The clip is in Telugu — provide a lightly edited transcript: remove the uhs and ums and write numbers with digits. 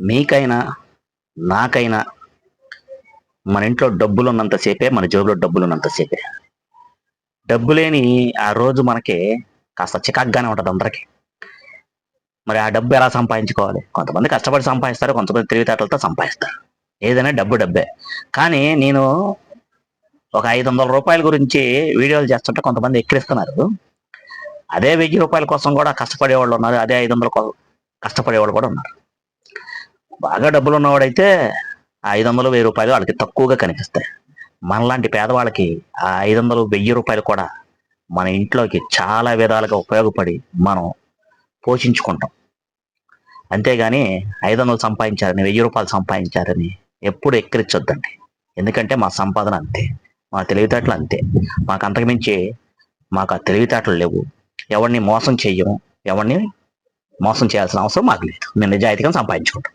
మీకైనా నాకైనా మన ఇంట్లో డబ్బులు ఉన్నంతసేపే, మన జేబులో డబ్బులు ఉన్నంతసేపే. డబ్బు లేని ఆ రోజు మనకి కాస్త చికాగ్గానే ఉంటుంది అందరికి. మరి ఆ డబ్బు ఎలా సంపాదించుకోవాలి? కొంతమంది కష్టపడి సంపాదిస్తారు, కొంతమంది తెలివితేటలతో సంపాదిస్తారు. ఏదైనా డబ్బు డబ్బే. కానీ నేను ఒక రూ. 500 గురించి వీడియోలు చేస్తుంటే కొంతమంది ఎక్కిరిస్తున్నారు. అదే రూ. 1000 కోసం కూడా కష్టపడేవాళ్ళు ఉన్నారు. అదే 500 కష్టపడేవాళ్ళు కూడా ఉన్నారు. బాగా డబ్బులున్నవాడైతే ఆ 500, రూ. 1000 వాళ్ళకి తక్కువగా కనిపిస్తాయి. మనలాంటి పేదవాళ్ళకి ఆ 500, రూ. 1000 కూడా మన ఇంట్లోకి చాలా విధాలుగా ఉపయోగపడి మనం పోషించుకుంటాం. అంతేగాని 500 సంపాదించారని, రూ. 1000 సంపాదించారని ఎప్పుడు ఎక్కిరించొద్దండి. ఎందుకంటే మా సంపాదన అంతే. మా తెలివితేటలు అంతే. మాకు అంతకు మించి మాకు ఆ తెలివితేటలు లేవు. ఎవరిని మోసం చెయ్యము. ఎవరిని మోసం చేయాల్సిన అవసరం మాకు లేదు. మేము నిజాయితీగా సంపాదించుకుంటాం.